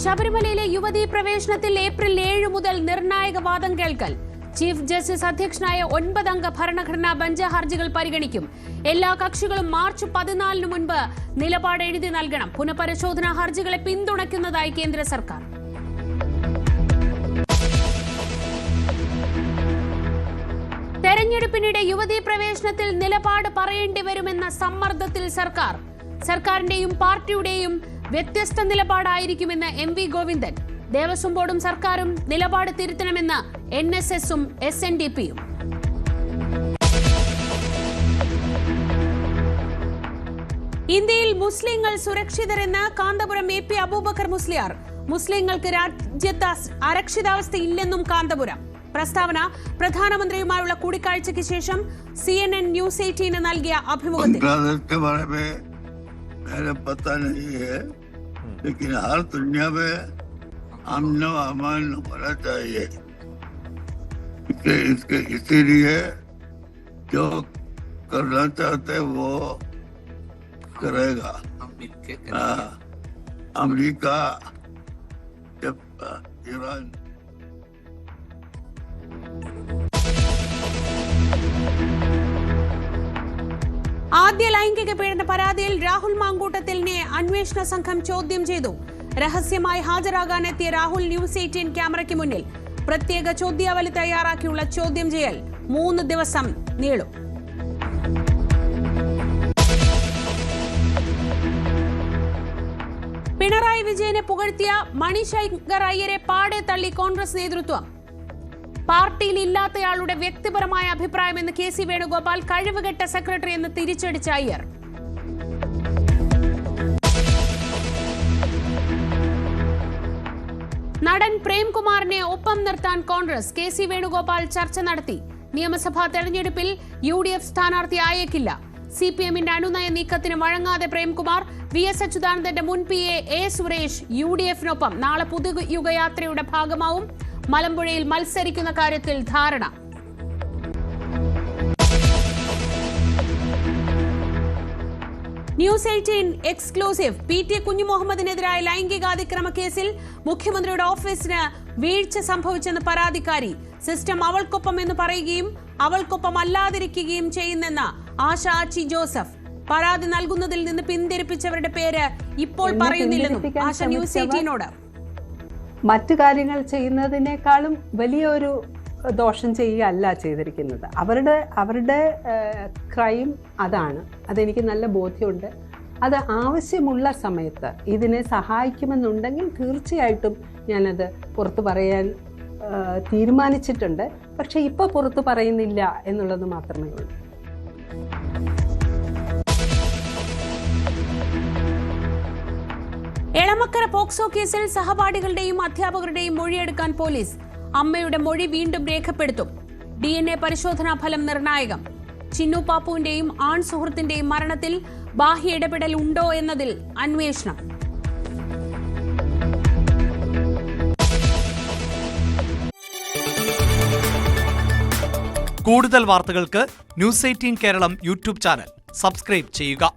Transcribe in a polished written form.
ശബരിമലയിലെ യുവതീ പ്രവേശനത്തിൽ ഏപ്രിൽ 7 മുതൽ നിർണായക വാദം കേൾക്കൽ. ചീഫ് ജസ്റ്റിസ് അധ്യക്ഷനായ 9 അംഗ ഭരണഘടനാ ബെഞ്ച് ഹർജികൾ പരിഗണിക്കും. എല്ലാ കക്ഷികളും മാർച്ച് 14 മുൻപ് നിലപാട് എഴുതി നൽകണം. പുനഃപരിശോധനാ ഹർജികളെ പിന്തുണയ്ക്കുന്നതായി കേന്ദ്ര സർക്കാർ. തെരഞ്ഞെടുപ്പിനിടെ യുവതീ പ്രവേശനത്തിൽ നിലപാട് പറയേണ്ടി വരുമെന്ന സമ്മർദ്ദത്തിൽ സർക്കാരിന്റെയും പാർട്ടിയുടെയും വ്യത്യസ്ത നിലപാടായിരിക്കുമെന്ന് എം വി ഗോവിന്ദൻ. ദേവസ്വം ബോർഡും സർക്കാരും നിലപാട് തിരുത്തണമെന്ന് NSSും SNDPയും. ഇന്ത്യയിൽ മുസ്ലിങ്ങൾ സുരക്ഷിതരെന്ന് കാന്തപുരം AP അബൂബക്കർ മുസ്ലിയാർ. മുസ്ലിങ്ങൾക്ക് രാജ്യത്ത് അരക്ഷിതാവസ്ഥയില്ലെന്നും കാന്തപുരം. പ്രസ്താവന പ്രധാനമന്ത്രിയുമായുള്ള കൂടിക്കാഴ്ചയ്ക്ക് ശേഷം CNN News 18 നൽകിയ അഭിമുഖത്തിൽ. लेकिन हर दुनिया में अमन व अमान होना चाहिए. इसीलिए जो करना चाहते वो करेगा. अमेरिका जब ईरान ആദ്യ ലൈംഗിക പീഡന പരാതിയിൽ രാഹുൽ മാങ്കൂട്ടത്തിലിനെ അന്വേഷണ സംഘം ചോദ്യം ചെയ്തു. രഹസ്യമായി ഹാജരാകാനെത്തിയ രാഹുൽ News 18 ക്യാമറയ്ക്ക് മുന്നിൽ. പ്രത്യേക ചോദ്യാവലി തയ്യാറാക്കിയുള്ള ചോദ്യം ചെയ്യൽ 3 ദിവസം നീളും. പിണറായി വിജയനെ പുകഴ്ത്തിയ മണിശങ്കർ അയ്യരെ പാടെ തള്ളി കോൺഗ്രസ് നേതൃത്വം. പാർട്ടിയിൽ ഇല്ലാത്തയാളുടെ വ്യക്തിപരമായ അഭിപ്രായമെന്ന് KC വേണുഗോപാൽ. കഴിവുകെട്ട സെക്രട്ടറി എന്ന് തിരിച്ചടിച്ച അയ്യർ. നടൻ പ്രേംകുമാറിനെ ഒപ്പം നിർത്താൻ കോൺഗ്രസ്. KC വേണുഗോപാൽ ചർച്ച നടത്തി. നിയമസഭാ തെരഞ്ഞെടുപ്പിൽ UDF സ്ഥാനാർത്ഥി ആയേക്കില്ല. CPMന്റെ അനുനയ നീക്കത്തിന് വഴങ്ങാതെ പ്രേംകുമാർ. VS അച്യുതാനന്ദന്റെ മുൻ PA A സുരേഷ് UDFനൊപ്പം നാളെ പുതുയുഗയാത്രയുടെ ഭാഗമാവും. മലമ്പുഴയിൽ മത്സരിക്കുന്ന കാര്യത്തിൽ ധാരണ. News 18 exclusive. PT കുഞ്ഞുമുഹമ്മദിനെതിരായ ലൈംഗികാതിക്രമ കേസിൽ മുഖ്യമന്ത്രിയുടെ ഓഫീസിന് വീഴ്ച സംഭവിച്ചെന്ന് പരാതിക്കാരി. സിസ്റ്റം അവൾക്കൊപ്പം എന്ന് പറയുകയും അവൾക്കൊപ്പം അല്ലാതിരിക്കുകയും ചെയ്യുന്നെന്ന് ആശ ആച്ചി ജോസഫ്. പരാതി നൽകുന്നതിൽ നിന്ന് പിന്തിരിപ്പിച്ചവരുടെ പേര് ഇപ്പോൾ പറയുന്നില്ലെന്നും ആശ News 18നോട്. മറ്റു കാര്യങ്ങൾ ചെയ്യുന്നതിനേക്കാളും വലിയൊരു ദോഷം ചെയ്യുകയല്ല ചെയ്തിരിക്കുന്നത്. അവരുടെ ക്രൈം അതാണ്. അതെനിക്ക് നല്ല ബോധ്യമുണ്ട്. അത് ആവശ്യമുള്ള സമയത്ത് ഇതിനെ സഹായിക്കുമെന്നുണ്ടെങ്കിൽ തീർച്ചയായിട്ടും ഞാനത് പുറത്തു പറയാൻ തീരുമാനിച്ചിട്ടുണ്ട്. പക്ഷെ ഇപ്പോൾ പുറത്തു പറയുന്നില്ല എന്നുള്ളത് മാത്രമേ ഉള്ളൂ. എളമക്കര പോക്സോ കേസിൽ സഹപാഠികളുടെയും അധ്യാപകരുടെയും മൊഴിയെടുക്കാൻ പോലീസ്. അമ്മയുടെ മൊഴി വീണ്ടും രേഖപ്പെടുത്തും. DNA പരിശോധനാ ഫലം നിർണായകം. ചിന്നു പാപ്പുവിന്റെയും ആൺ സുഹൃത്തിന്റെയും മരണത്തിൽ ബാഹ്യ ഇടപെടൽ ഉണ്ടോ എന്നതിൽ അന്വേഷണം. കൂടുതൽ വാർത്തകൾക്ക് News 18 Keralam YouTube channel subscribe ചെയ്യുക.